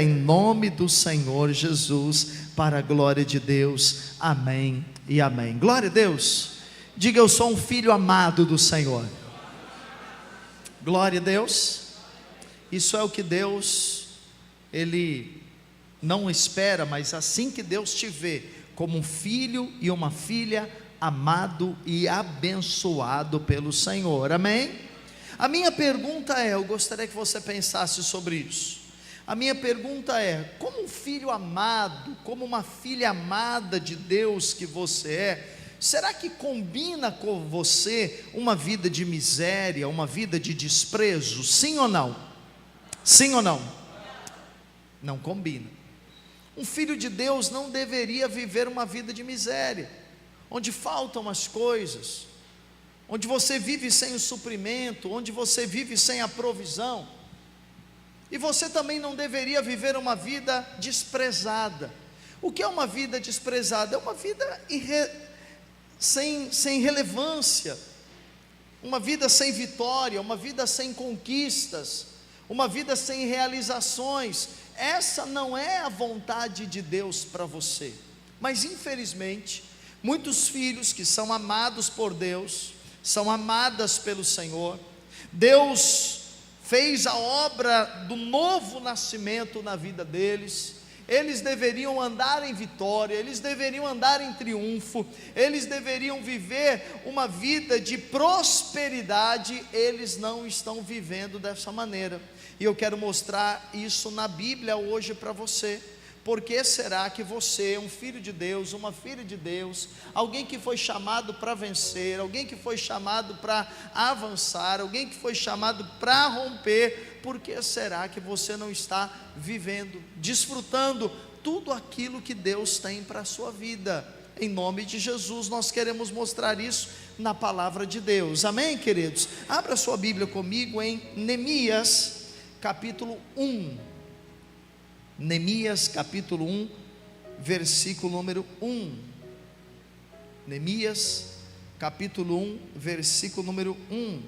em nome do Senhor Jesus, para a glória de Deus, amém e amém. Glória a Deus. Diga: eu sou um filho amado do Senhor. Glória a Deus. Isso é o que Deus, Ele não espera, mas assim que Deus te vê, como um filho e uma filha amado e abençoado pelo Senhor, amém? A minha pergunta é, eu gostaria que você pensasse sobre isso. A minha pergunta é: como um filho amado, como uma filha amada de Deus que você é, será que combina com você uma vida de miséria, uma vida de desprezo? Sim ou não? Sim ou não? Não combina. Um filho de Deus não deveria viver uma vida de miséria, onde faltam as coisas, onde você vive sem o suprimento, onde você vive sem a provisão. E você também não deveria viver uma vida desprezada. O que é uma vida desprezada? É uma vida sem relevância, uma vida sem vitória, uma vida sem conquistas, uma vida sem realizações. Essa não é a vontade de Deus para você. Mas infelizmente, muitos filhos que são amados por Deus, são amadas pelo Senhor, Deus fez a obra do novo nascimento na vida deles. Eles deveriam andar em vitória, eles deveriam andar em triunfo, eles deveriam viver uma vida de prosperidade. Eles não estão vivendo dessa maneira, e eu quero mostrar isso na Bíblia hoje para você. Por que será que você, um filho de Deus, uma filha de Deus, alguém que foi chamado para vencer, alguém que foi chamado para avançar, alguém que foi chamado para romper, por que será que você não está vivendo, desfrutando tudo aquilo que Deus tem para a sua vida? Em nome de Jesus, nós queremos mostrar isso na palavra de Deus, amém, queridos? Abra sua Bíblia comigo em Neemias, capítulo 1. Neemias capítulo 1, versículo número 1. Neemias capítulo 1, versículo número 1.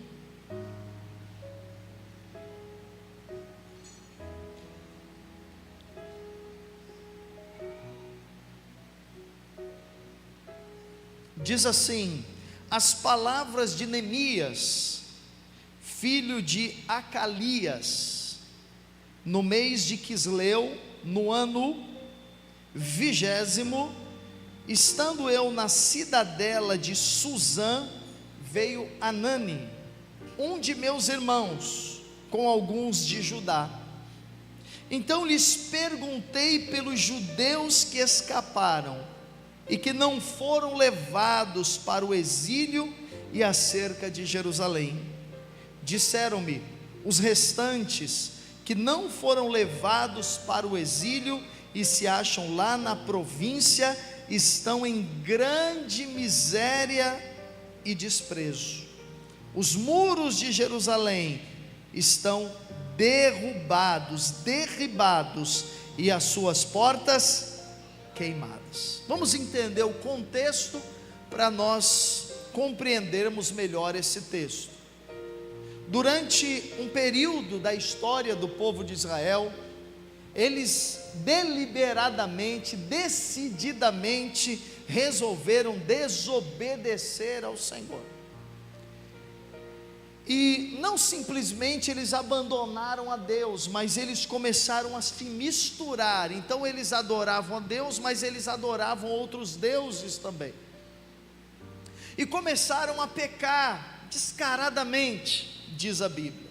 Diz assim: as palavras de Neemias, filho de Acalias, no mês de Quisleu, no ano 20º, estando eu na cidadela de Susã, veio Anani, um de meus irmãos, com alguns de Judá. Então lhes perguntei pelos judeus que escaparam e que não foram levados para o exílio e acerca de Jerusalém. Disseram-me: os restantes que não foram levados para o exílio e se acham lá na província, estão em grande miséria e desprezo. Os muros de Jerusalém estão derribados, e as suas portas queimadas. Vamos entender o contexto para nós compreendermos melhor esse texto. Durante um período da história do povo de Israel, eles deliberadamente, decididamente resolveram desobedecer ao Senhor. E não simplesmente eles abandonaram a Deus, mas eles começaram a se misturar. Então eles adoravam a Deus, mas eles adoravam outros deuses também. E começaram a pecar descaradamente. Diz a Bíblia,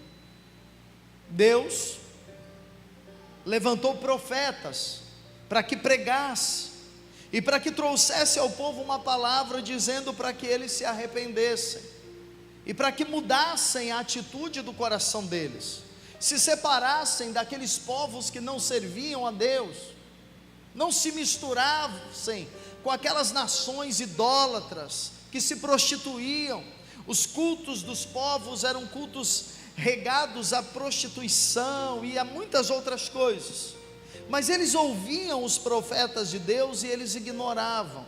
Deus levantou profetas para que pregasse e para que trouxesse ao povo uma palavra dizendo para que eles se arrependessem e para que mudassem a atitude do coração deles, se separassem daqueles povos que não serviam a Deus, não se misturassem com aquelas nações idólatras que se prostituíam. Os cultos dos povos eram cultos regados à prostituição e a muitas outras coisas, mas eles ouviam os profetas de Deus e eles ignoravam,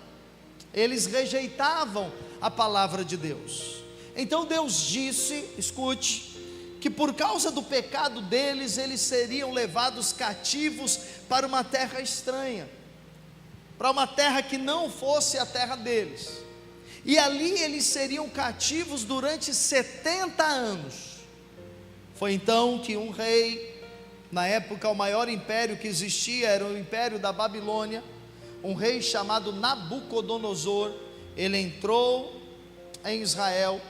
eles rejeitavam a palavra de Deus. Então Deus disse, escute, que por causa do pecado deles, eles seriam levados cativos para uma terra estranha, para uma terra que não fosse a terra deles, e ali eles seriam cativos durante 70 anos. Foi então que um rei, na época o maior império que existia era o império da Babilônia, um rei chamado Nabucodonosor, ele entrou em Israel,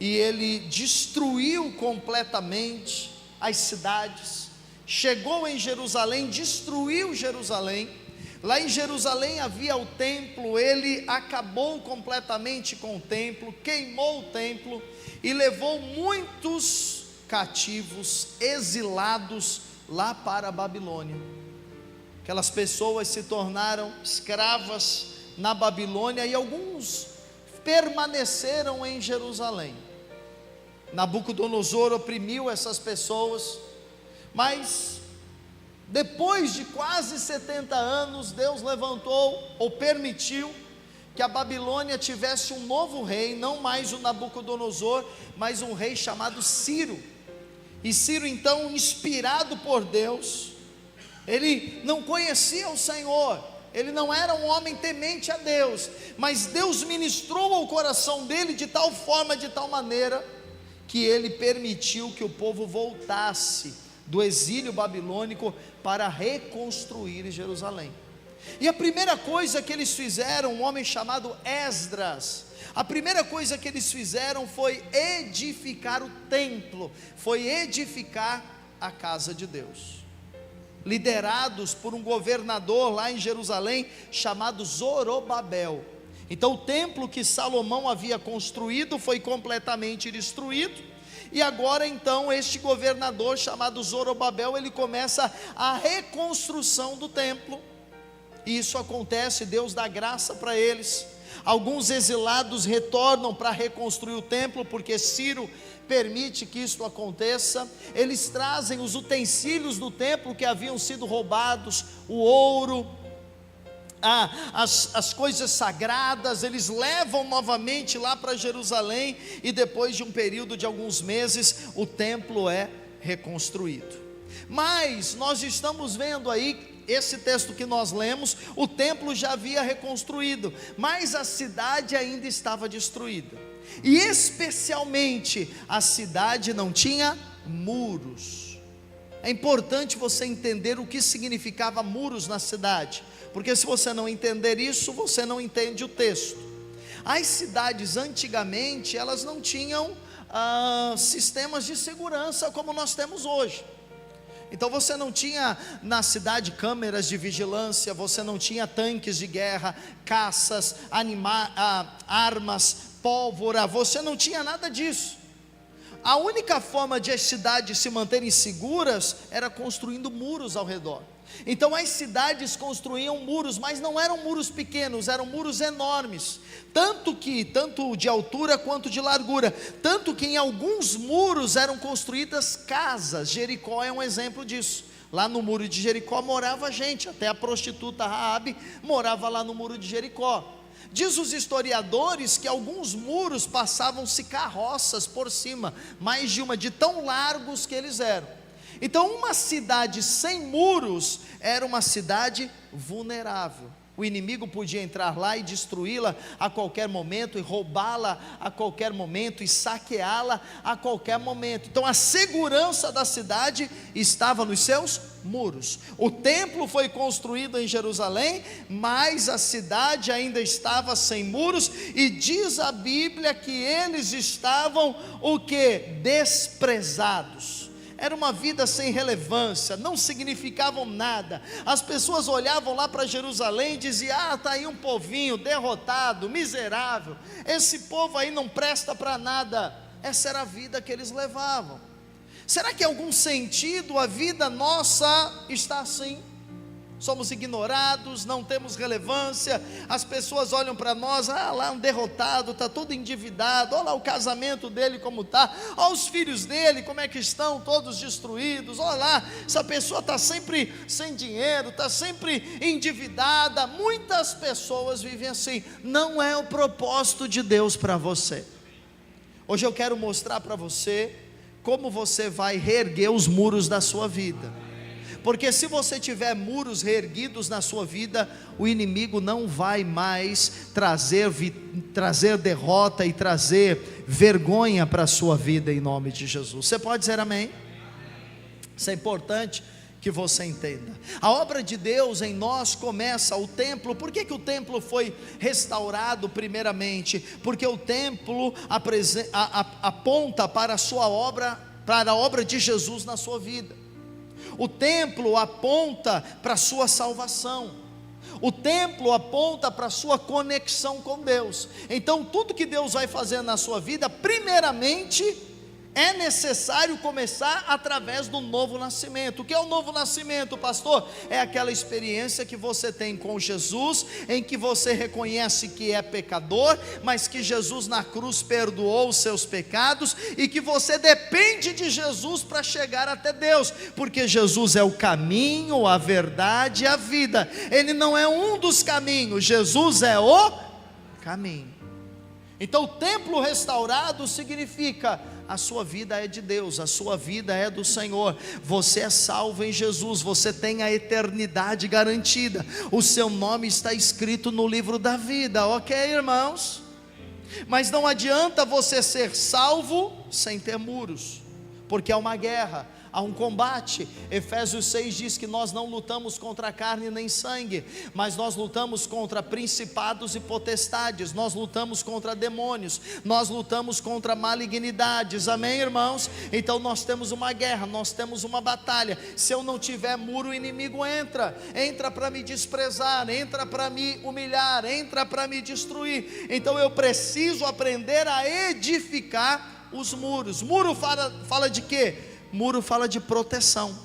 e ele destruiu completamente as cidades, chegou em Jerusalém, destruiu Jerusalém. Lá em Jerusalém havia o templo, ele acabou completamente com o templo, queimou o templo e levou muitos cativos, exilados lá para a Babilônia. Aquelas pessoas se tornaram escravas na Babilônia e alguns permaneceram em Jerusalém. Nabucodonosor oprimiu essas pessoas, mas depois de quase 70 anos, Deus levantou ou permitiu que a Babilônia tivesse um novo rei, não mais o Nabucodonosor, mas um rei chamado Ciro. E Ciro, então, inspirado por Deus, ele não conhecia o Senhor, ele não era um homem temente a Deus, mas Deus ministrou ao coração dele de tal forma, de tal maneira, que ele permitiu que o povo voltasse do exílio babilônico para reconstruir Jerusalém. E a primeira coisa que eles fizeram, um homem chamado Esdras, a primeira coisa que eles fizeram foi edificar o templo, foi edificar a casa de Deus, liderados por um governador lá em Jerusalém, chamado Zorobabel. Então o templo que Salomão havia construído foi completamente destruído, e agora então este governador chamado Zorobabel, ele começa a reconstrução do templo, e isso acontece, Deus dá graça para eles. Alguns exilados retornam para reconstruir o templo, porque Ciro permite que isso aconteça. Eles trazem os utensílios do templo que haviam sido roubados, o ouro, as coisas sagradas, eles levam novamente lá para Jerusalém, e depois de um período de alguns meses, o templo é reconstruído. Mas nós estamos vendo aí, esse texto que nós lemos, o templo já havia reconstruído, mas a cidade ainda estava destruída, e especialmente a cidade não tinha muros. É importante você entender o que significava muros na cidade, porque se você não entender isso, você não entende o texto. As cidades antigamente, elas não tinham sistemas de segurança como nós temos hoje. Então você não tinha na cidade câmeras de vigilância, você não tinha tanques de guerra, caças, armas, pólvora, você não tinha nada disso. A única forma de as cidades se manterem seguras era construindo muros ao redor. Então as cidades construíam muros, mas não eram muros pequenos, eram muros enormes, tanto de altura quanto de largura, tanto que em alguns muros eram construídas casas. Jericó é um exemplo disso. Lá no muro de Jericó morava gente, até a prostituta Raabe morava lá no muro de Jericó. Diz os historiadores que alguns muros passavam-se carroças por cima, mais de uma, de tão largos que eles eram. Então uma cidade sem muros era uma cidade vulnerável. O inimigo podia entrar lá e destruí-la a qualquer momento, e roubá-la a qualquer momento, e saqueá-la a qualquer momento. Então a segurança da cidade estava nos seus muros. O templo foi construído em Jerusalém, mas a cidade ainda estava sem muros, e diz a Bíblia que eles estavam o que? Desprezados. Era uma vida sem relevância, não significavam nada. As pessoas olhavam lá para Jerusalém e diziam: está aí um povinho derrotado, miserável, esse povo aí não presta para nada. Essa era a vida que eles levavam. Será que em algum sentido a vida nossa está assim? Somos ignorados, não temos relevância, as pessoas olham para nós: lá um derrotado, está todo endividado, olha lá o casamento dele como está, olha os filhos dele como é que estão, todos destruídos, olha lá, essa pessoa está sempre sem dinheiro, está sempre endividada. Muitas pessoas vivem assim. Não é o propósito de Deus para você. Hoje eu quero mostrar para você como você vai reerguer os muros da sua vida. Porque se você tiver muros reerguidos na sua vida, o inimigo não vai mais trazer derrota e trazer vergonha para a sua vida, em nome de Jesus. Você pode dizer amém? Isso é importante que você entenda. A obra de Deus em nós começa, o templo. Por que o templo foi restaurado primeiramente? Porque o templo aponta para a sua obra, para a obra de Jesus na sua vida. O templo aponta para a sua salvação. O templo aponta para a sua conexão com Deus. Então tudo que Deus vai fazer na sua vida, primeiramente, é necessário começar através do novo nascimento. O que é o novo nascimento, pastor? É aquela experiência que você tem com Jesus, em que você reconhece que é pecador, mas que Jesus na cruz perdoou os seus pecados, e que você depende de Jesus para chegar até Deus, porque Jesus é o caminho, a verdade e a vida. Ele não é um dos caminhos, Jesus é o caminho. Então o templo restaurado significa: a sua vida é de Deus, a sua vida é do Senhor, você é salvo em Jesus, você tem a eternidade garantida, o seu nome está escrito no livro da vida, ok, irmãos? Mas não adianta você ser salvo sem ter muros, porque há uma guerra, há um combate. Efésios 6 diz que nós não lutamos contra carne nem sangue, mas nós lutamos contra principados e potestades, nós lutamos contra demônios, nós lutamos contra malignidades, amém, irmãos? Então nós temos uma guerra, nós temos uma batalha. Se eu não tiver muro, o inimigo entra para me desprezar, entra para me humilhar, entra para me destruir. Então eu preciso aprender a edificar os muros. Muro fala de quê? Muro fala de proteção,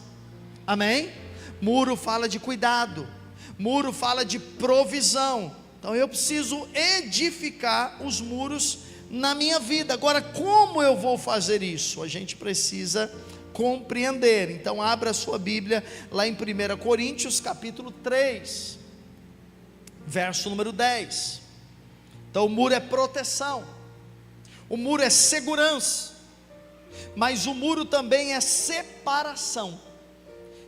amém? Muro fala de cuidado, muro fala de provisão. Então eu preciso edificar os muros na minha vida. Agora, como eu vou fazer isso? A gente precisa compreender. Então abra a sua Bíblia lá em 1 Coríntios capítulo 3, verso número 10. Então o muro é proteção, o muro é segurança, mas o muro também é separação.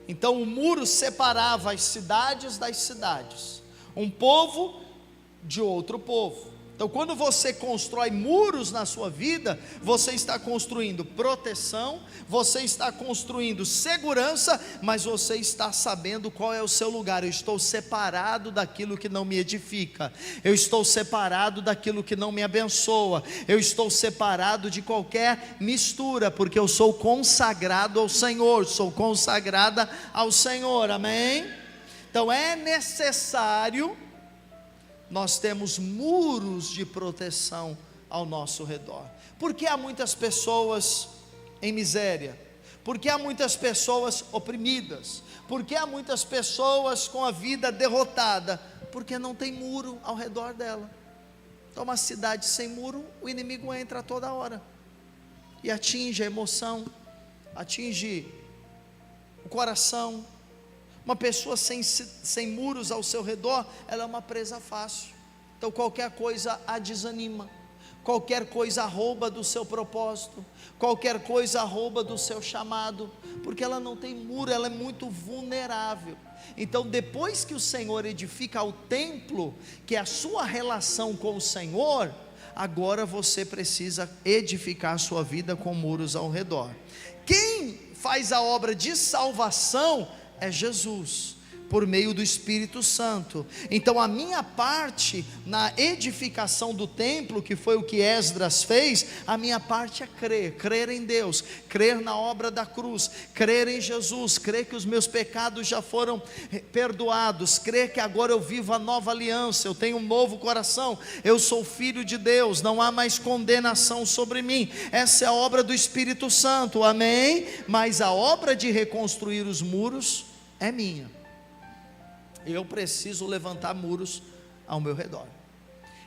Então o muro separava as cidades das cidades, um povo de outro povo. Então quando você constrói muros na sua vida, você está construindo proteção, você está construindo segurança, mas você está sabendo qual é o seu lugar. Eu estou separado daquilo que não me edifica, eu estou separado daquilo que não me abençoa, eu estou separado de qualquer mistura, porque eu sou consagrado ao Senhor, sou consagrada ao Senhor, amém? Então é necessário nós temos muros de proteção ao nosso redor. Porque há muitas pessoas em miséria, porque há muitas pessoas oprimidas, porque há muitas pessoas com a vida derrotada, porque não tem muro ao redor dela. Então uma cidade sem muro, o inimigo entra a toda hora e atinge a emoção, atinge o coração. Uma pessoa sem muros ao seu redor, ela é uma presa fácil. Então qualquer coisa a desanima, qualquer coisa rouba do seu propósito, qualquer coisa rouba do seu chamado, porque ela não tem muro, ela é muito vulnerável. Então depois que o Senhor edifica o templo, que é a sua relação com o Senhor, agora você precisa edificar a sua vida com muros ao redor. Quem faz a obra de salvação é Jesus, por meio do Espírito Santo. Então a minha parte na edificação do templo, que foi o que Esdras fez, a minha parte é crer em Deus, crer na obra da cruz, crer em Jesus, crer que os meus pecados já foram perdoados, crer que agora eu vivo a nova aliança, eu tenho um novo coração, eu sou filho de Deus, não há mais condenação sobre mim. Essa é a obra do Espírito Santo, amém? Mas a obra de reconstruir os muros é minha. Eu preciso levantar muros ao meu redor,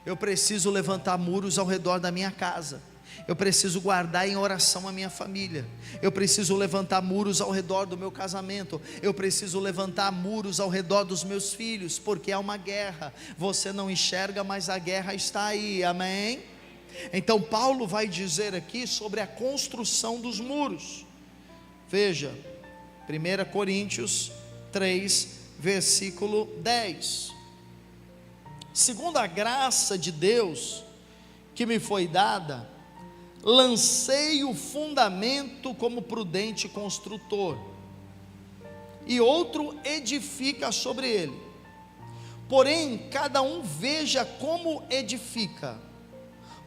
eu preciso levantar muros ao redor da minha casa, eu preciso guardar em oração a minha família, eu preciso levantar muros ao redor do meu casamento, eu preciso levantar muros ao redor dos meus filhos, porque há uma guerra, você não enxerga, mas a guerra está aí, amém? Então Paulo vai dizer aqui sobre a construção dos muros. Veja, 1 Coríntios 3, versículo 10. Segundo a graça de Deus que me foi dada, lancei o fundamento como prudente construtor, e outro edifica sobre ele. Porém, cada um veja como edifica,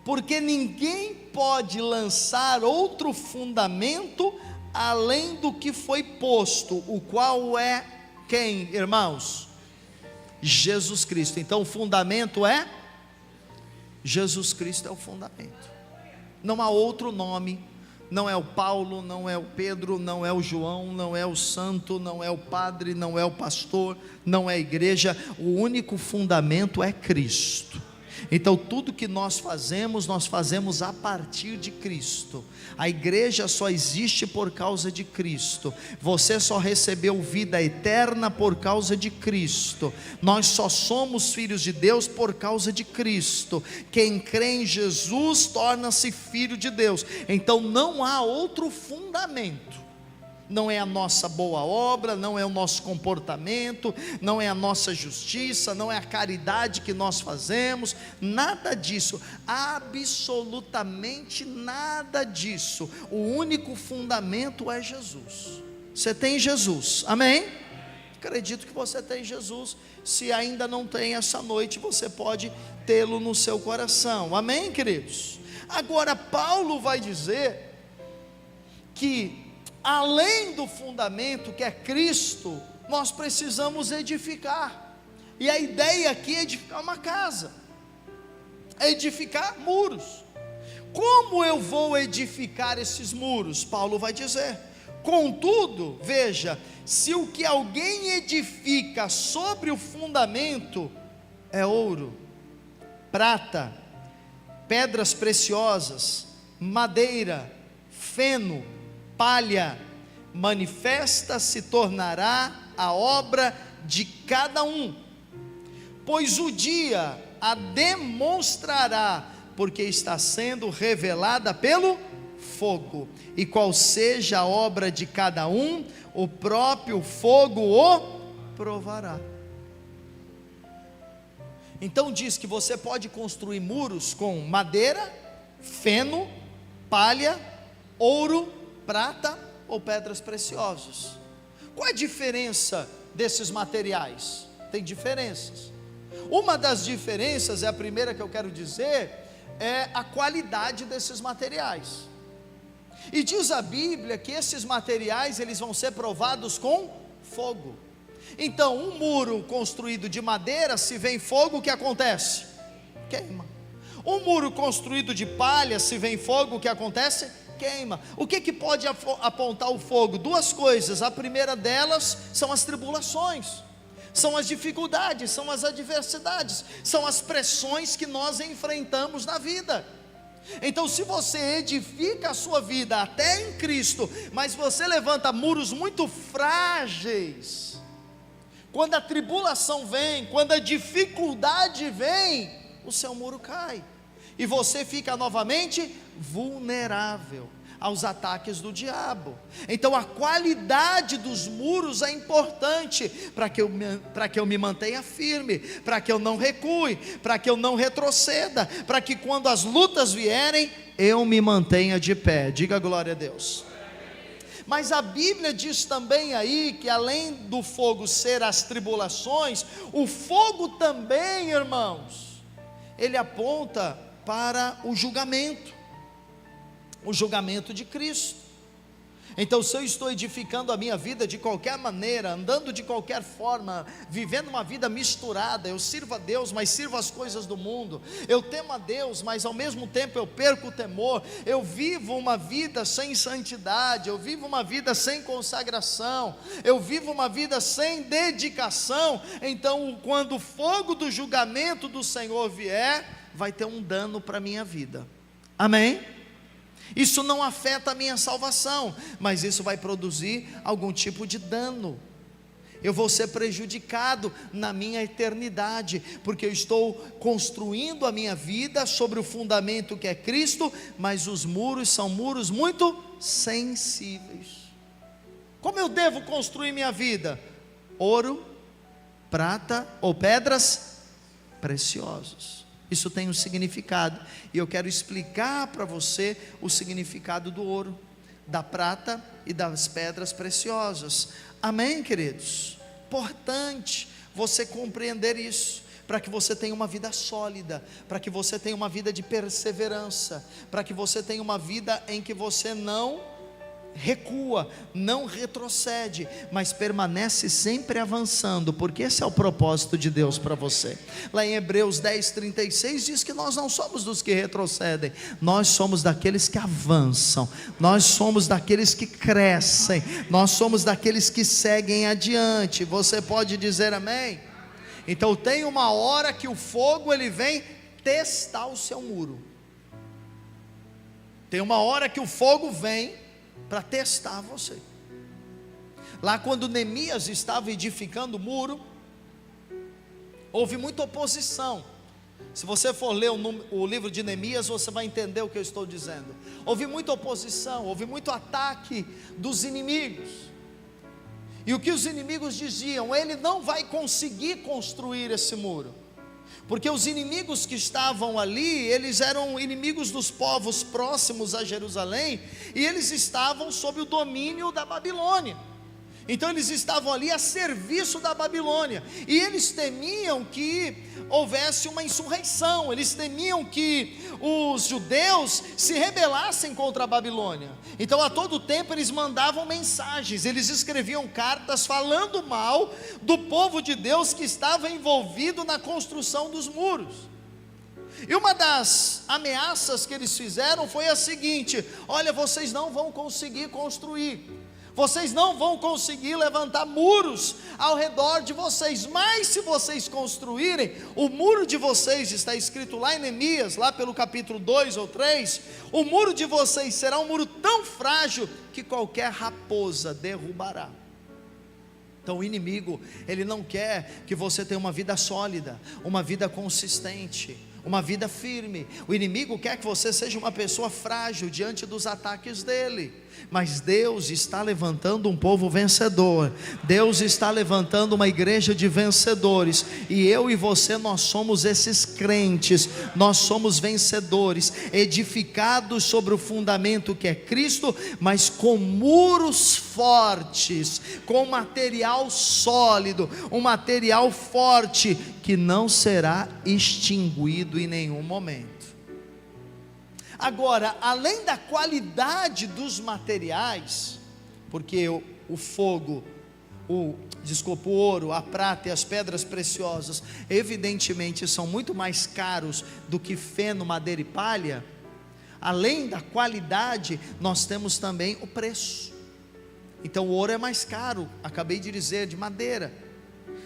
porque ninguém pode lançar outro fundamento além do que foi posto, o qual é quem, irmãos? Jesus Cristo. Então o fundamento é Jesus Cristo, é o fundamento. Não há outro nome, não é o Paulo, não é o Pedro, não é o João, não é o santo, não é o padre, não é o pastor, não é a igreja. O único fundamento é Cristo. Então tudo que nós fazemos a partir de Cristo. A igreja só existe por causa de Cristo. Você só recebeu vida eterna por causa de Cristo. Nós só somos filhos de Deus por causa de Cristo. Quem crê em Jesus torna-se filho de Deus. Então não há outro fundamento. Não é a nossa boa obra, não é o nosso comportamento, não é a nossa justiça, não é a caridade que nós fazemos, nada disso, absolutamente nada disso. O único fundamento é Jesus. Você tem Jesus, amém? Acredito que você tem Jesus. Se ainda não tem, essa noite você pode tê-lo no seu coração, amém, queridos? Agora Paulo vai dizer que além do fundamento que é Cristo, nós precisamos edificar. E a ideia aqui é edificar uma casa, é edificar muros. Como eu vou edificar esses muros? Paulo vai dizer: contudo, veja, se o que alguém edifica sobre o fundamento é ouro, prata, pedras preciosas, madeira, feno, palha, manifesta se tornará a obra de cada um, pois o dia a demonstrará, porque está sendo revelada pelo fogo, e qual seja a obra de cada um, o próprio fogo o provará. Então diz que você pode construir muros com madeira, feno, palha, ouro, prata ou pedras preciosas. Qual a diferença desses materiais? Tem diferenças. Uma das diferenças, é a primeira que eu quero dizer, é a qualidade desses materiais. E diz a Bíblia que esses materiais eles vão ser provados com fogo. Então um muro construído de madeira, se vem fogo, o que acontece? Queima. Um muro construído de palha, se vem fogo, o que acontece? Queima. O que pode apontar o fogo? Duas coisas. A primeira delas são as tribulações, são as dificuldades, são as adversidades, são as pressões que nós enfrentamos na vida. Então se você edifica a sua vida até em Cristo, mas você levanta muros muito frágeis, quando a tribulação vem, quando a dificuldade vem, o seu muro cai, e você fica novamente vulnerável aos ataques do diabo. Então a qualidade dos muros é importante para que eu me mantenha firme, para que eu não recue, para que eu não retroceda, para que quando as lutas vierem, eu me mantenha de pé. Diga glória a Deus. Mas a Bíblia diz também aí que além do fogo ser as tribulações, o fogo também, irmãos, ele aponta para o julgamento de Cristo. Então se eu estou edificando a minha vida de qualquer maneira, andando de qualquer forma, vivendo uma vida misturada, eu sirvo a Deus, mas sirvo as coisas do mundo, eu temo a Deus, mas ao mesmo tempo eu perco o temor, eu vivo uma vida sem santidade, eu vivo uma vida sem consagração, eu vivo uma vida sem dedicação, então quando o fogo do julgamento do Senhor vier, vai ter um dano para a minha vida, amém? Isso não afeta a minha salvação, mas isso vai produzir algum tipo de dano. eu vou ser prejudicado na minha eternidade, porque eu estou construindo a minha vida sobre o fundamento que é Cristo, mas os muros são muros muito sensíveis. Como eu devo construir minha vida? Ouro, prata ou pedras preciosas. Isso tem um significado, e eu quero explicar para você o significado do ouro, da prata e das pedras preciosas. Amém, queridos? Importante você compreender isso, para que você tenha uma vida sólida, para que você tenha uma vida de perseverança, para que você tenha uma vida em que você não recua, não retrocede, mas permanece sempre avançando, porque esse é o propósito de Deus para você. Lá em Hebreus 10:36 diz que nós não somos dos que retrocedem, nós somos daqueles que avançam, nós somos daqueles que crescem, nós somos daqueles que seguem adiante. Você pode dizer amém? Então tem uma hora que o fogo ele vem testar o seu muro, tem uma hora que o fogo vem para testar você. Lá quando Neemias estava edificando o muro, houve muita oposição. Se você for ler o livro de Neemias, você vai entender o que eu estou dizendo. Houve muita oposição, houve muito ataque dos inimigos. E o que os inimigos diziam? Ele não vai conseguir construir esse muro, porque os inimigos que estavam ali, eles eram inimigos dos povos próximos a Jerusalém, e eles estavam sob o domínio da Babilônia. Então eles estavam ali a serviço da Babilônia, e eles temiam que houvesse uma insurreição, eles temiam que os judeus se rebelassem contra a Babilônia. Então a todo tempo eles mandavam mensagens, eles escreviam cartas falando mal do povo de Deus que estava envolvido na construção dos muros. E uma das ameaças que eles fizeram foi a seguinte: olha, vocês não vão conseguir construir, vocês não vão conseguir levantar muros ao redor de vocês, mas se vocês construírem, o muro de vocês, está escrito lá em Neemias, lá pelo capítulo 2 ou 3, o muro de vocês será um muro tão frágil que qualquer raposa derrubará. Então o inimigo, ele não quer que você tenha uma vida sólida, uma vida consistente, uma vida firme. O inimigo quer que você seja uma pessoa frágil diante dos ataques dele. Mas Deus está levantando um povo vencedor, Deus está levantando uma igreja de vencedores, e eu e você, nós somos esses crentes, nós somos vencedores, edificados sobre o fundamento que é Cristo, mas com muros fortes, com material sólido, um material forte, que não será extinguido em nenhum momento. Agora, além da qualidade dos materiais, porque o ouro, a prata e as pedras preciosas, evidentemente são muito mais caros do que feno, madeira e palha. Além da qualidade, nós temos também o preço. Então o ouro é mais caro, acabei de dizer, de madeira.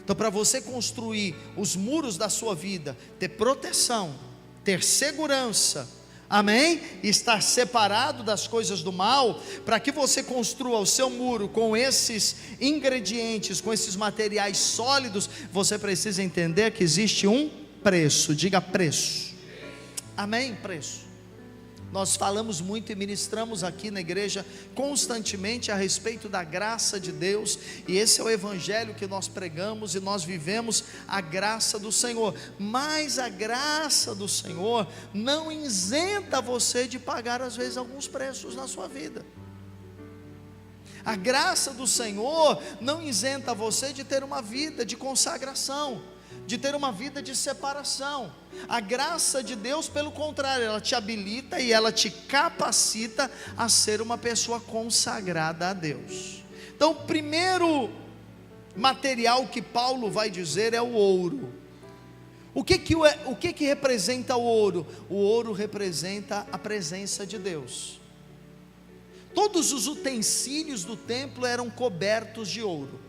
Então para você construir os muros da sua vida, ter proteção, ter segurança, amém? Estar separado das coisas do mal, para que você construa o seu muro com esses ingredientes, com esses materiais sólidos, você precisa entender que existe um preço. Diga preço. Amém? Preço. Nós falamos muito e ministramos aqui na igreja constantemente a respeito da graça de Deus, e esse é o evangelho que nós pregamos, e nós vivemos a graça do Senhor. Mas a graça do Senhor não isenta você de pagar às vezes alguns preços na sua vida. A graça do Senhor não isenta você de ter uma vida de consagração, de ter uma vida de separação. A graça de Deus, pelo contrário, ela te habilita e ela te capacita a ser uma pessoa consagrada a Deus. Então, o primeiro material que Paulo vai dizer é o ouro. O que representa o ouro? O ouro representa a presença de Deus. Todos os utensílios do templo eram cobertos de ouro,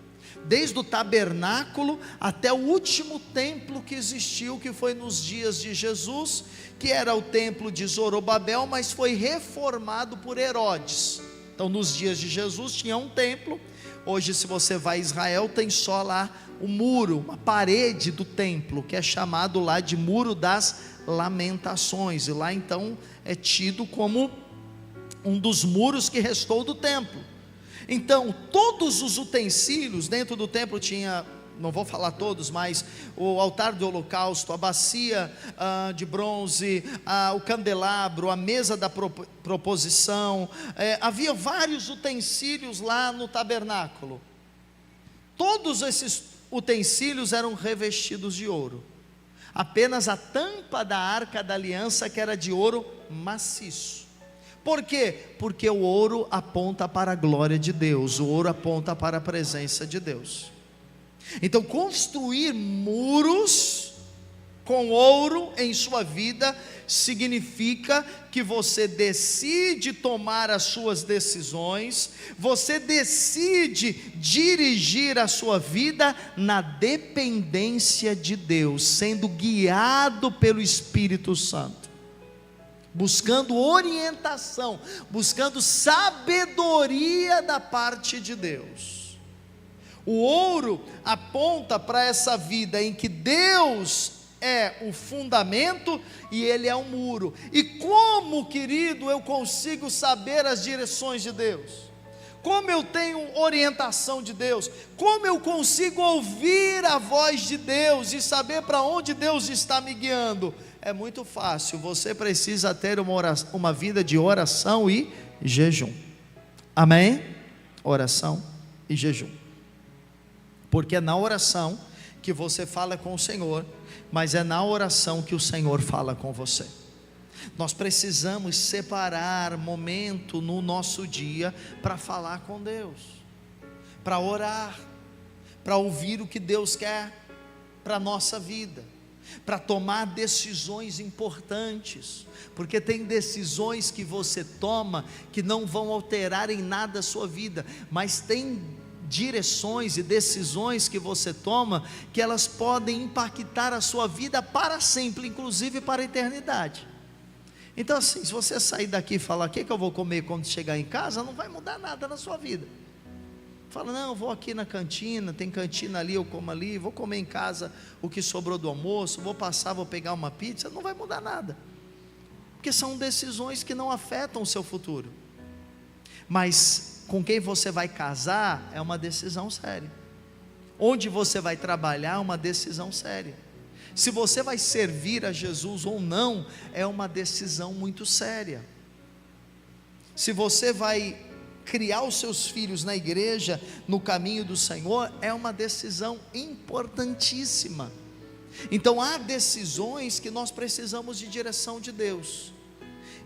desde o tabernáculo até o último templo que existiu, que foi nos dias de Jesus, que era o templo de Zorobabel, mas foi reformado por Herodes. Então nos dias de Jesus tinha um templo, Hoje, se você vai a Israel, tem só lá o muro, uma parede do templo, que é chamado lá de Muro das Lamentações, e lá então é tido como um dos muros que restou do templo. Então, todos os utensílios dentro do templo tinha, não vou falar todos, mas o altar do holocausto, a bacia de bronze, o candelabro, a mesa da proposição, havia vários utensílios lá no tabernáculo. Todos esses utensílios eram revestidos de ouro. Apenas a tampa da arca da aliança que era de ouro maciço. Por quê? Porque o ouro aponta para a glória de Deus, o ouro aponta para a presença de Deus. Então, construir muros com ouro em sua vida significa que você decide tomar as suas decisões, você decide dirigir a sua vida na dependência de Deus, sendo guiado pelo Espírito Santo, buscando orientação, buscando sabedoria da parte de Deus. O ouro aponta para essa vida em que Deus é o fundamento e Ele é o muro. E como, querido, eu consigo saber as direções de Deus? Como eu tenho orientação de Deus? Como eu consigo ouvir a voz de Deus e saber para onde Deus está me guiando? É muito fácil, você precisa ter uma vida de oração e jejum. Amém? Oração e jejum. Porque é na oração que você fala com o Senhor, mas é na oração que o Senhor fala com você. Nós precisamos separar momento no nosso dia para falar com Deus, para orar, para ouvir o que Deus quer para a nossa vida, para tomar decisões importantes, porque tem decisões que você toma que não vão alterar em nada a sua vida, mas tem direções e decisões que você toma, que elas podem impactar a sua vida para sempre, inclusive para a eternidade. Então assim, se você sair daqui e falar, o que eu vou comer quando chegar em casa, não vai mudar nada na sua vida. Fala, não, eu vou aqui na cantina, tem cantina ali, eu como ali, vou comer em casa o que sobrou do almoço, vou passar, vou pegar uma pizza, não vai mudar nada, porque são decisões que não afetam o seu futuro. Mas com quem você vai casar é uma decisão séria. Onde você vai trabalhar é uma decisão séria. Se você vai servir a Jesus ou não, é uma decisão muito séria. Se você vai criar os seus filhos na igreja, no caminho do Senhor, é uma decisão importantíssima. Então há decisões que nós precisamos de direção de Deus.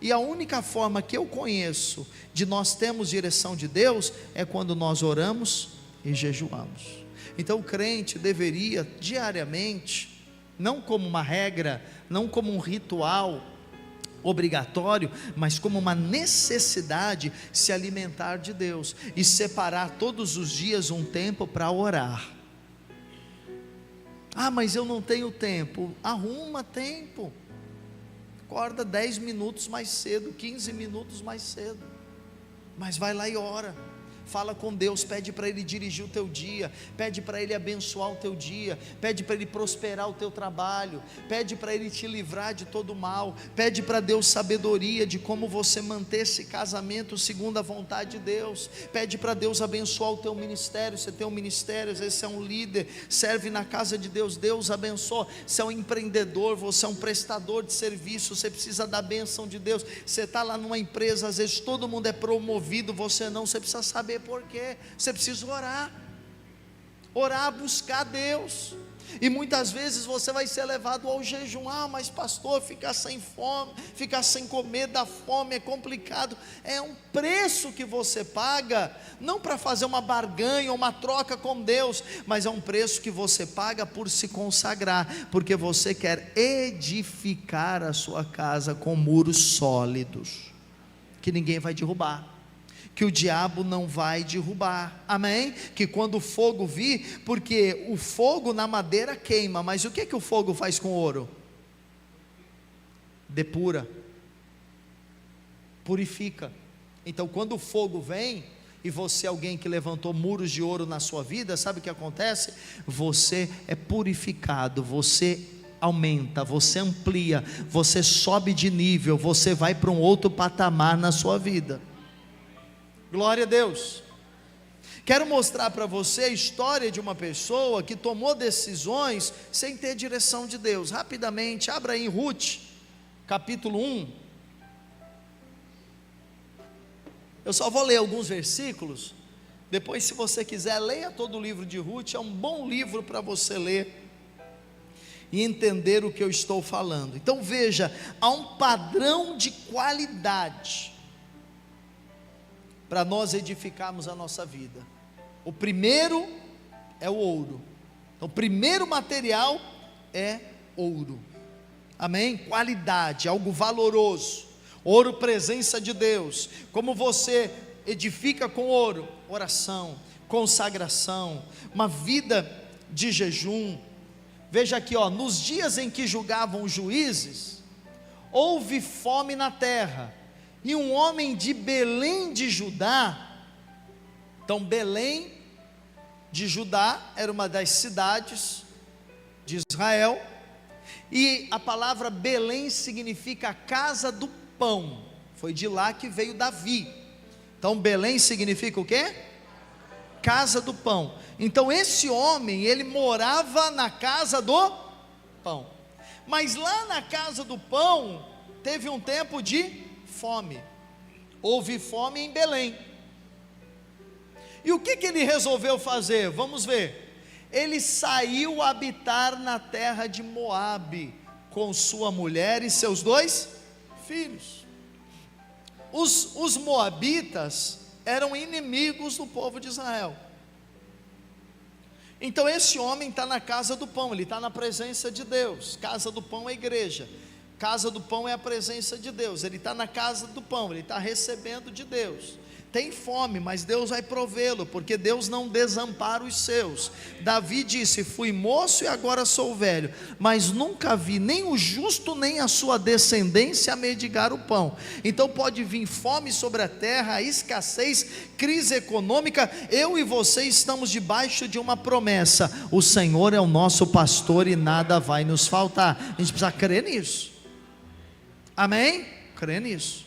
E a única forma que eu conheço de nós termos direção de Deus é quando nós oramos e jejuamos. Então o crente deveria diariamente, não como uma regra, não como um ritual obrigatório, mas como uma necessidade, se alimentar de Deus e separar todos os dias um tempo para orar. Ah, mas eu não tenho tempo. Arruma tempo. Acorda 10 minutos mais cedo, 15 minutos mais cedo, mas vai lá e ora, fala com Deus, pede para Ele dirigir o teu dia, pede para Ele abençoar o teu dia, pede para Ele prosperar o teu trabalho, pede para Ele te livrar de todo mal, pede para Deus sabedoria de como você manter esse casamento segundo a vontade de Deus, pede para Deus abençoar o teu ministério. Você tem um ministério, às vezes você é um líder, serve na casa de Deus, Deus abençoa. Você é um empreendedor, você é um prestador de serviço, você precisa da bênção de Deus. Você está lá numa empresa, às vezes todo mundo é promovido, você não, você precisa saber por quê, você precisa orar, buscar Deus, e muitas vezes você vai ser levado ao jejum. Ah, mas pastor, ficar sem fome, ficar sem comer, dá fome, é complicado. É um preço que você paga, não para fazer uma barganha, uma troca com Deus, mas é um preço que você paga por se consagrar, porque você quer edificar a sua casa com muros sólidos, que ninguém vai derrubar, que o diabo não vai derrubar, amém? Que quando o fogo vir, porque o fogo na madeira queima, mas o que o fogo faz com o ouro? Depura, purifica. Então quando o fogo vem, e você é alguém que levantou muros de ouro na sua vida, sabe o que acontece? Você é purificado, você aumenta, você amplia, você sobe de nível, você vai para um outro patamar na sua vida. Glória a Deus. Quero mostrar para você a história de uma pessoa que tomou decisões sem ter direção de Deus. Rapidamente, abra aí em Ruth, capítulo 1. Eu só vou ler alguns versículos, depois se você quiser, leia todo o livro de Ruth, é um bom livro para você ler e entender o que eu estou falando. Então veja, há um padrão de qualidade para nós edificarmos a nossa vida. O primeiro é o ouro. Então o primeiro material é ouro, amém? Qualidade, algo valoroso. Ouro, presença de Deus. Como você edifica com ouro? Oração, consagração, uma vida de jejum. Veja aqui, ó, nos dias em que julgavam os juízes, houve fome na terra, e um homem de Belém de Judá. Então Belém de Judá era uma das cidades de Israel, e a palavra Belém significa casa do pão, foi de lá que veio Davi. Então Belém significa o quê? Casa do pão. Então esse homem, ele morava na casa do pão, mas lá na casa do pão, teve um tempo de fome, houve fome em Belém, e o que ele resolveu fazer? Vamos ver, ele saiu habitar na terra de Moabe, com sua mulher e seus 2 filhos. Os moabitas eram inimigos do povo de Israel. Então esse homem está na casa do pão, ele está na presença de Deus. Casa do pão é a igreja, casa do pão é a presença de Deus. Ele está na casa do pão, ele está recebendo de Deus. Tem fome, mas Deus vai provê-lo, porque Deus não desampara os seus. Davi disse: fui moço e agora sou velho, mas nunca vi nem o justo nem a sua descendência mendigar o pão. Então pode vir fome sobre a terra, escassez, crise econômica, eu e você estamos debaixo de uma promessa: o Senhor é o nosso pastor e nada vai nos faltar. A gente precisa crer nisso, amém? Crer nisso.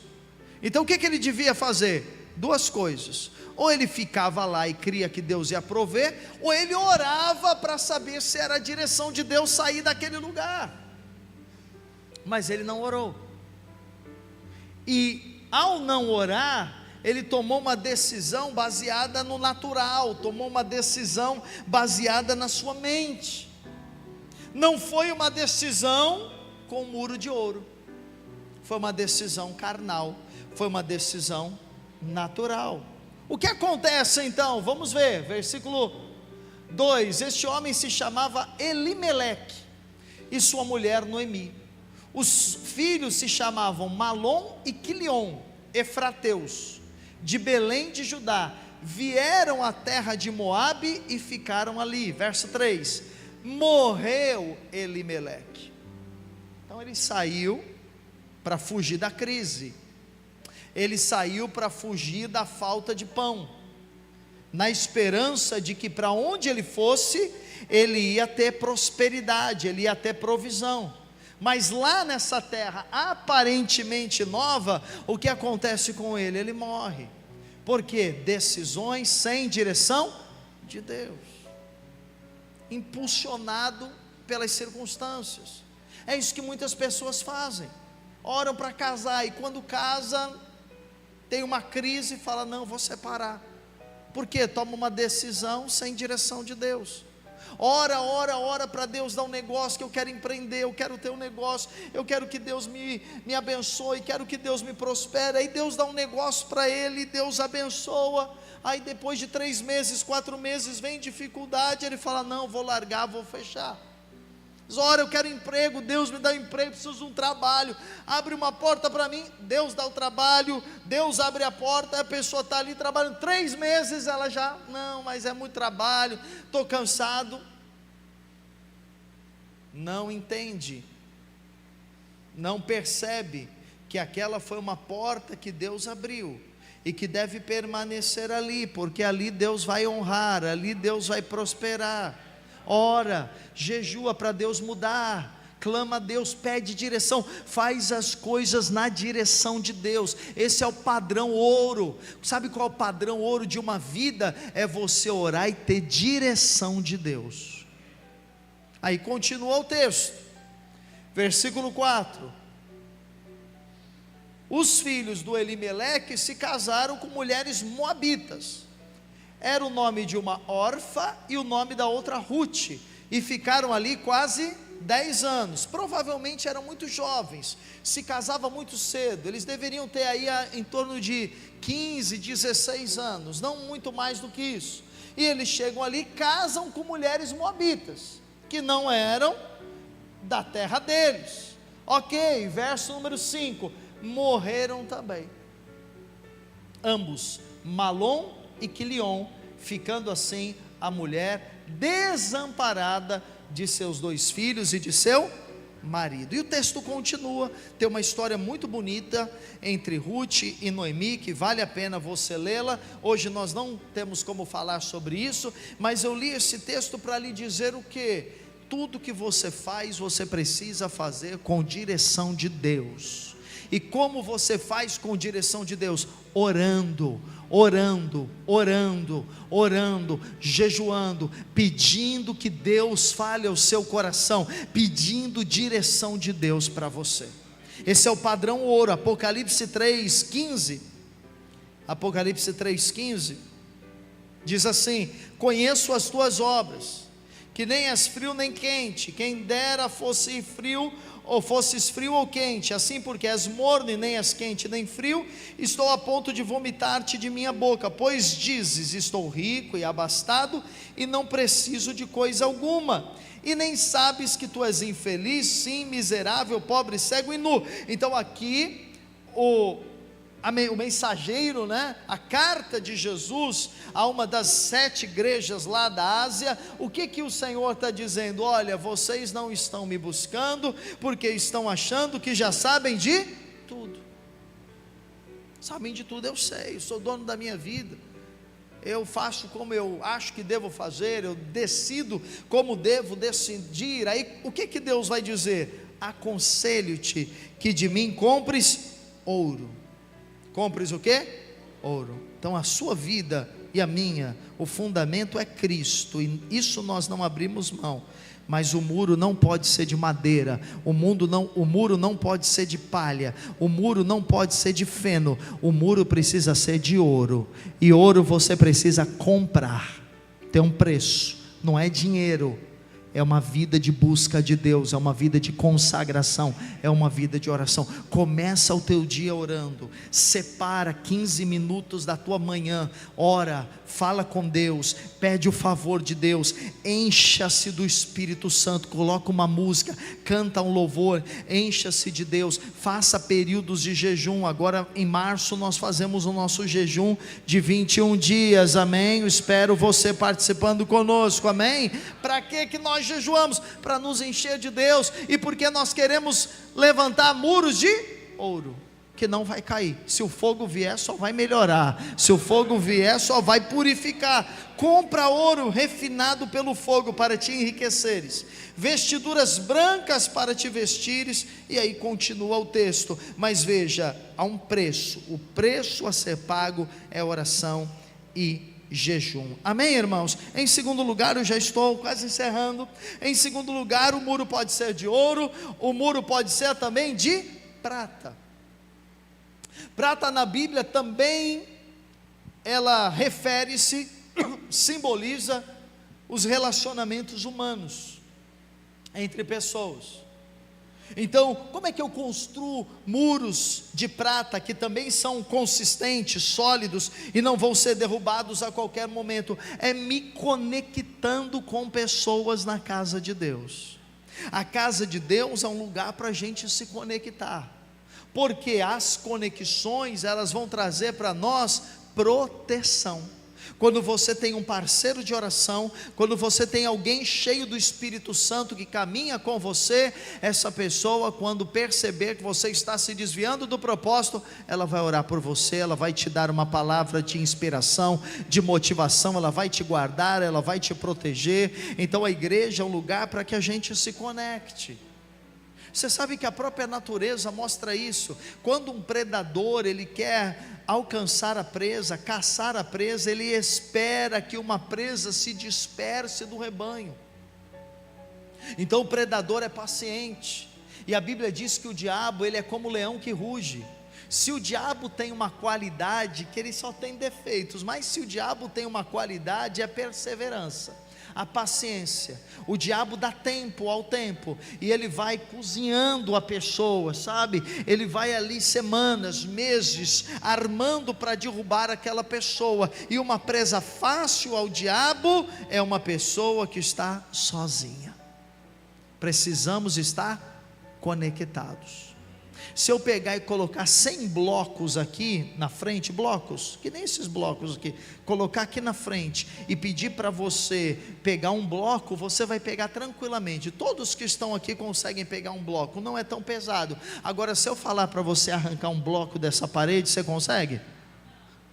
Então o que ele devia fazer? 2 coisas: ou ele ficava lá e cria que Deus ia prover, ou ele orava para saber se era a direção de Deus sair daquele lugar. Mas ele não orou, e ao não orar, ele tomou uma decisão baseada no natural, tomou uma decisão baseada na sua mente, não foi uma decisão com um muro de ouro, foi uma decisão carnal, foi uma decisão natural. O que acontece então? Vamos ver, versículo 2: este homem se chamava Elimeleque e sua mulher Noemi. Os filhos se chamavam Malom e Quilion, efrateus, de Belém de Judá. Vieram à terra de Moabe e ficaram ali. Verso 3: morreu Elimeleque. Então ele saiu para fugir da crise, ele saiu para fugir da falta de pão, na esperança de que para onde ele fosse, ele ia ter prosperidade, ele ia ter provisão. Mas lá nessa terra aparentemente nova, o que acontece com ele? Ele morre. Por quê? Decisões sem direção de Deus, impulsionado pelas circunstâncias. É isso que muitas pessoas fazem, oram para casar, e quando casa, tem uma crise e fala: não, vou separar. Por quê? Toma uma decisão sem direção de Deus. Ora para Deus dar um negócio, que eu quero empreender, eu quero ter um negócio, eu quero que Deus me abençoe, quero que Deus me prospere. Aí Deus dá um negócio para ele, Deus abençoa. Aí depois de 3 meses, 4 meses, vem dificuldade, ele fala: não, vou largar, vou fechar. Ora, eu quero emprego, Deus me dá um emprego, preciso de um trabalho, abre uma porta para mim, Deus dá o trabalho, Deus abre a porta, a pessoa está ali trabalhando 3 meses, ela já, não, mas é muito trabalho, estou cansado. Não entende, não percebe que aquela foi uma porta que Deus abriu, e que deve permanecer ali, porque ali Deus vai honrar, ali Deus vai prosperar. Ora, jejua para Deus mudar, clama a Deus, pede direção, faz as coisas na direção de Deus. Esse é o padrão ouro. Sabe qual é o padrão ouro de uma vida? É você orar e ter direção de Deus. Aí continua o texto, versículo 4: os filhos do Elimeleque se casaram com mulheres moabitas. Era o nome de uma Orfa e o nome da outra Rute, e ficaram ali quase 10 anos, provavelmente eram muito jovens, se casavam muito cedo, eles deveriam ter aí em torno de 15, 16 anos, não muito mais do que isso, e eles chegam ali, casam com mulheres moabitas, que não eram da terra deles. Ok, verso número 5, morreram também, ambos, Malom e Quilion, ficando assim a mulher desamparada de seus 2 filhos e de seu marido. E o texto continua, tem uma história muito bonita entre Ruth e Noemi, que vale a pena você lê-la. Hoje nós não temos como falar sobre isso, mas eu li esse texto para lhe dizer o que? Tudo que você faz, você precisa fazer com direção de Deus. E como você faz com direção de Deus? Orando, jejuando, pedindo que Deus fale ao seu coração, pedindo direção de Deus para você. Esse é o padrão ouro. Apocalipse 3:15, Apocalipse 3:15, diz assim: conheço as tuas obras, que nem és frio nem quente, quem dera fosse frio, ou fosses frio ou quente, assim porque és morno e nem és quente nem frio, estou a ponto de vomitar-te de minha boca, pois dizes, estou rico e abastado, e não preciso de coisa alguma, e nem sabes que tu és infeliz, sim, miserável, pobre, cego e nu. Então aqui, o mensageiro, a carta de Jesus a uma das 7 igrejas lá da Ásia, o que o Senhor está dizendo? Olha, vocês não estão me buscando, porque estão achando que já sabem de tudo. Sabem de tudo, eu sei, eu sou dono da minha vida, eu faço como eu acho que devo fazer, eu decido como devo decidir. Aí o que Deus vai dizer? Aconselho-te que de mim compres ouro. Compres o quê? Ouro. Então a sua vida e a minha, o fundamento é Cristo, e isso nós não abrimos mão. Mas o muro não pode ser de madeira, o muro não pode ser de palha, o muro não pode ser de feno, o muro precisa ser de ouro, e ouro você precisa comprar, tem um preço, não é dinheiro. É uma vida de busca de Deus, é uma vida de consagração, é uma vida de oração. Começa o teu dia orando, separa 15 minutos da tua manhã, ora, fala com Deus, pede o favor de Deus, encha-se do Espírito Santo, coloca uma música, canta um louvor, encha-se de Deus, faça períodos de jejum. Agora em março nós fazemos o nosso jejum de 21 dias, amém? Eu espero você participando conosco, amém? Para que nós jejuamos? Para nos encher de Deus, e porque nós queremos levantar muros de ouro, que não vai cair. Se o fogo vier, só vai melhorar. Se o fogo vier, só vai purificar. Compra ouro refinado pelo fogo para te enriqueceres, vestiduras brancas para te vestires. E aí continua o texto, mas veja, há um preço. O preço a ser pago é oração e jejum, amém, irmãos? Em segundo lugar, eu já estou quase encerrando. Em segundo lugar, o muro pode ser de ouro, o muro pode ser também de prata. Prata na Bíblia também, ela refere-se, simboliza os relacionamentos humanos entre pessoas. Então, como é que eu construo muros de prata que também são consistentes, sólidos e não vão ser derrubados a qualquer momento? É me conectando com pessoas na casa de Deus. A casa de Deus é um lugar para a gente se conectar, porque as conexões, elas vão trazer para nós proteção. quando você tem um parceiro de oração, quando você tem alguém cheio do Espírito Santo que caminha com você, essa pessoa, quando perceber que você está se desviando do propósito, ela vai orar por você, ela vai te dar uma palavra de inspiração, de motivação, ela vai te guardar, ela vai te proteger. Então a igreja é um lugar para que a gente se conecte. Você sabe que a própria natureza mostra isso. Quando um predador ele quer alcançar a presa, caçar a presa, ele espera que uma presa se disperse do rebanho. Então o predador é paciente. E a Bíblia diz que o diabo ele é como o leão que ruge. Se o diabo tem uma qualidade, que ele só tem defeitos, mas se o diabo tem uma qualidade, é perseverança, a paciência. O diabo dá tempo ao tempo, e ele vai cozinhando a pessoa, sabe? Ele vai ali semanas, meses, armando para derrubar aquela pessoa. E uma presa fácil ao diabo é uma pessoa que está sozinha. Precisamos estar conectados. Se eu pegar e colocar 100 blocos aqui na frente, blocos, que nem esses blocos aqui, colocar aqui na frente e pedir para você pegar um bloco, você vai pegar tranquilamente. Todos que estão aqui conseguem pegar um bloco, não é tão pesado. Agora, se eu falar para você arrancar um bloco dessa parede, você consegue?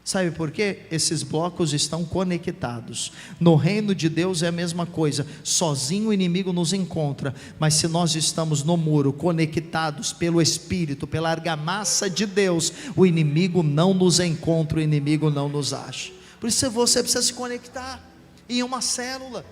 Sabe por quê? Esses blocos estão conectados. No reino de Deus é a mesma coisa. Sozinho o inimigo nos encontra, mas se nós estamos no muro, conectados pelo Espírito, pela argamassa de Deus, o inimigo não nos encontra, o inimigo não nos acha. Por isso você precisa se conectar em uma célula.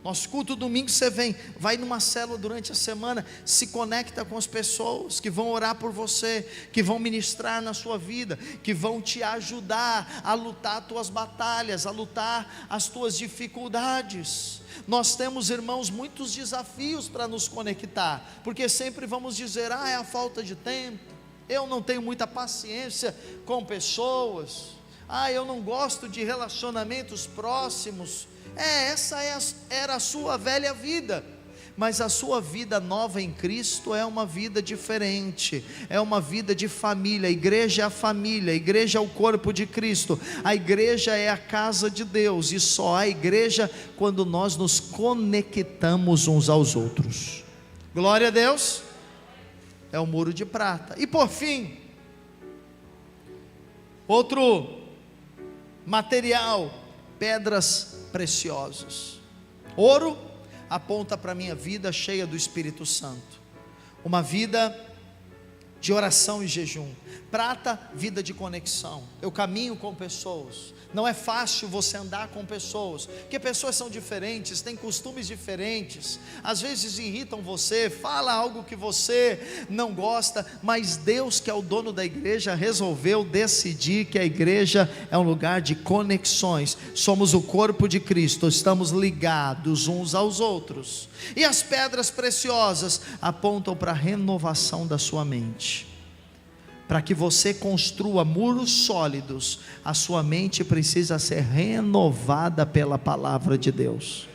Nosso culto domingo você vem, vai numa célula durante a semana, se conecta com as pessoas que vão orar por você, que vão ministrar na sua vida, que vão te ajudar a lutar as tuas batalhas, a lutar as tuas dificuldades. Nós temos, irmãos, muitos desafios para nos conectar, porque sempre vamos dizer, é a falta de tempo, eu não tenho muita paciência com pessoas, eu não gosto de relacionamentos próximos. Essa era a sua velha vida, mas a sua vida nova em Cristo é uma vida diferente, é uma vida de família. A igreja é a família, a igreja é o corpo de Cristo, a igreja é a casa de Deus, e só há igreja quando nós nos conectamos uns aos outros. Glória a Deus. É o muro de prata. E por fim, outro material, pedras preciosas. Ouro aponta para a minha vida cheia do Espírito Santo, uma vida de oração e jejum. Prata, vida de conexão. Eu caminho com pessoas. Não é fácil você andar com pessoas, porque pessoas são diferentes, têm costumes diferentes, às vezes irritam você, fala algo que você não gosta, mas Deus, que é o dono da igreja, resolveu decidir que a igreja é um lugar de conexões. Somos o corpo de Cristo, estamos ligados uns aos outros. E as pedras preciosas apontam para a renovação da sua mente. Para que você construa muros sólidos, a sua mente precisa ser renovada pela palavra de Deus.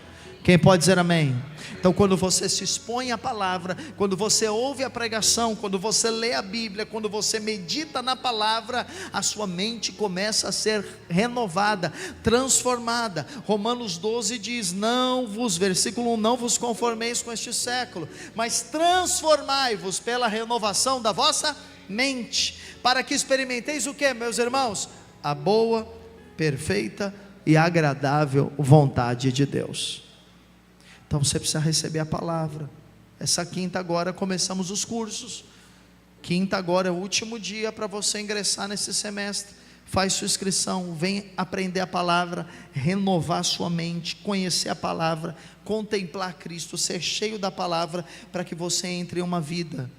Quem pode dizer amém? Então, quando você se expõe à palavra, quando você ouve a pregação, quando você lê a Bíblia, quando você medita na palavra, a sua mente começa a ser renovada, transformada. Romanos 12 diz, versículo 1, não vos conformeis com este século, mas transformai-vos pela renovação da vossa mente, para que experimenteis o que, meus irmãos? A boa, perfeita e agradável vontade de Deus. Então você precisa receber a palavra. Essa quinta agora começamos os cursos. Quinta agora é o último dia para você ingressar nesse semestre. Faz sua inscrição, vem aprender a palavra, renovar sua mente, conhecer a palavra, contemplar Cristo, ser cheio da palavra, para que você entre em uma vida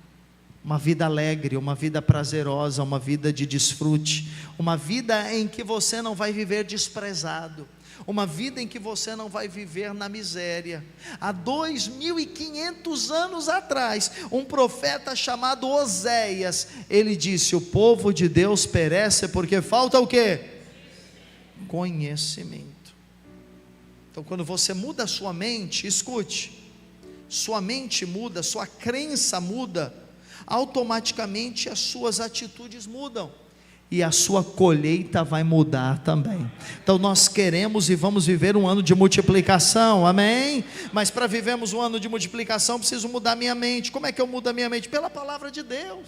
alegre, uma vida prazerosa, uma vida de desfrute, uma vida em que você não vai viver desprezado, uma vida em que você não vai viver na miséria. Há 2.500 anos atrás, um profeta chamado Oséias, ele disse, o povo de Deus perece porque falta o quê? Conhecimento. Então quando você muda a sua mente, escute, sua mente muda, sua crença muda, automaticamente as suas atitudes mudam. e a sua colheita vai mudar também. Então nós queremos e vamos viver um ano de multiplicação, amém? Mas para vivermos um ano de multiplicação, preciso mudar minha mente. Como é que eu mudo a minha mente? Pela palavra de Deus.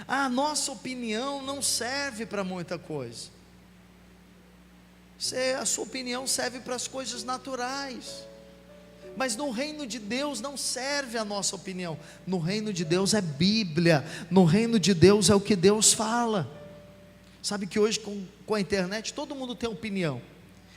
A nossa opinião não serve para muita coisa. A sua opinião serve para as coisas naturais. Mas no reino de Deus não serve a nossa opinião. No reino de Deus é Bíblia. No reino de Deus é o que Deus fala. Sabe que hoje com a internet todo mundo tem opinião.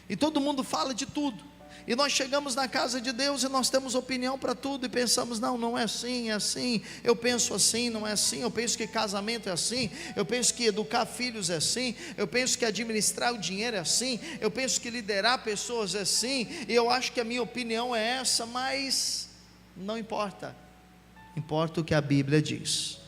E todo mundo fala de tudo. E nós chegamos na casa de Deus e nós temos opinião para tudo. E pensamos, não é assim, é assim. Eu penso assim, não é assim. Eu penso que casamento é assim. Eu penso que educar filhos é assim. Eu penso que administrar o dinheiro é assim. Eu penso que liderar pessoas é assim. E eu acho que a minha opinião é essa. Mas não importa. Importa o que a Bíblia diz.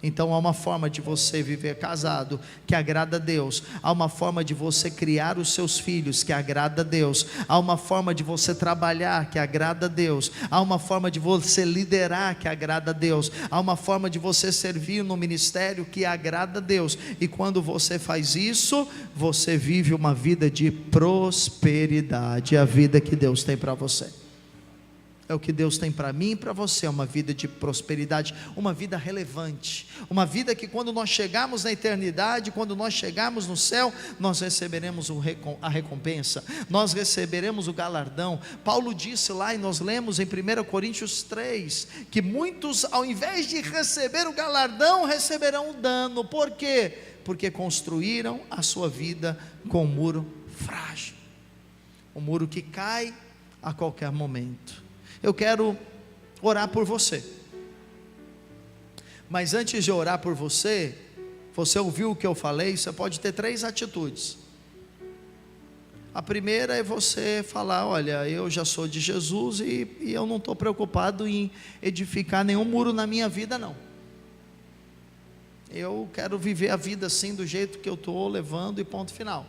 Então há uma forma de você viver casado que agrada a Deus, há uma forma de você criar os seus filhos que agrada a Deus, há uma forma de você trabalhar que agrada a Deus, há uma forma de você liderar que agrada a Deus, há uma forma de você servir no ministério que agrada a Deus. E quando você faz isso, você vive uma vida de prosperidade, a vida que Deus tem para você. É o que Deus tem para mim e para você, uma vida de prosperidade, uma vida relevante, uma vida que quando nós chegarmos na eternidade, quando nós chegarmos no céu, nós receberemos a recompensa, nós receberemos o galardão. Paulo disse lá, e nós lemos em 1 Coríntios 3, que muitos ao invés de receber o galardão, receberão o dano. Por quê? Porque construíram a sua vida com um muro frágil, um muro que cai a qualquer momento. Eu quero orar por você, mas antes de orar por você, você ouviu o que eu falei, você pode ter 3 atitudes. A primeira é você falar, olha, eu já sou de Jesus e eu não estou preocupado em edificar nenhum muro na minha vida não. Eu quero viver a vida assim, do jeito que eu estou levando e ponto final.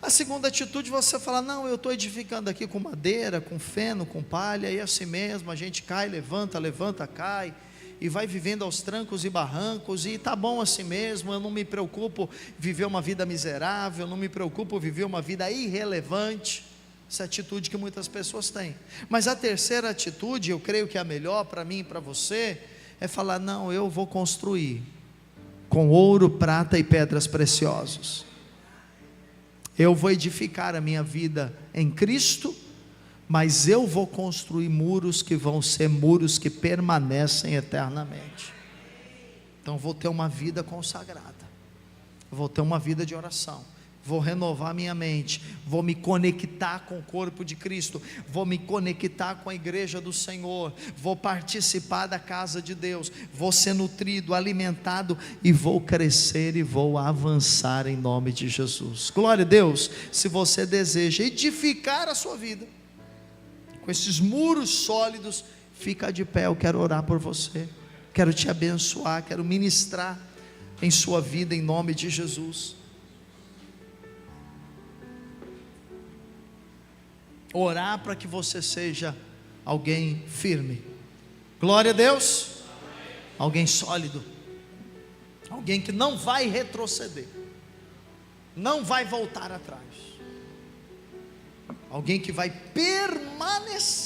A segunda atitude, você fala, não, eu estou edificando aqui com madeira, com feno, com palha, e assim mesmo, a gente cai, levanta, cai, e vai vivendo aos trancos e barrancos, e está bom assim mesmo, eu não me preocupo viver uma vida miserável, eu não me preocupo viver uma vida irrelevante. Essa atitude que muitas pessoas têm. Mas a terceira atitude, eu creio que é a melhor para mim e para você, é falar, não, eu vou construir com ouro, prata e pedras preciosas. Eu vou edificar a minha vida em Cristo, mas eu vou construir muros que vão ser muros que permanecem eternamente. Então vou ter uma vida consagrada, vou ter uma vida de oração, vou renovar minha mente, vou me conectar com o corpo de Cristo, vou me conectar com a igreja do Senhor, vou participar da casa de Deus, vou ser nutrido, alimentado e vou crescer e vou avançar em nome de Jesus. Glória a Deus. Se você deseja edificar a sua vida com esses muros sólidos, fica de pé, eu quero orar por você, quero te abençoar, quero ministrar em sua vida em nome de Jesus. Orar para que você seja alguém firme. Glória a Deus. Alguém sólido, alguém que não vai retroceder, não vai voltar atrás, alguém que vai permanecer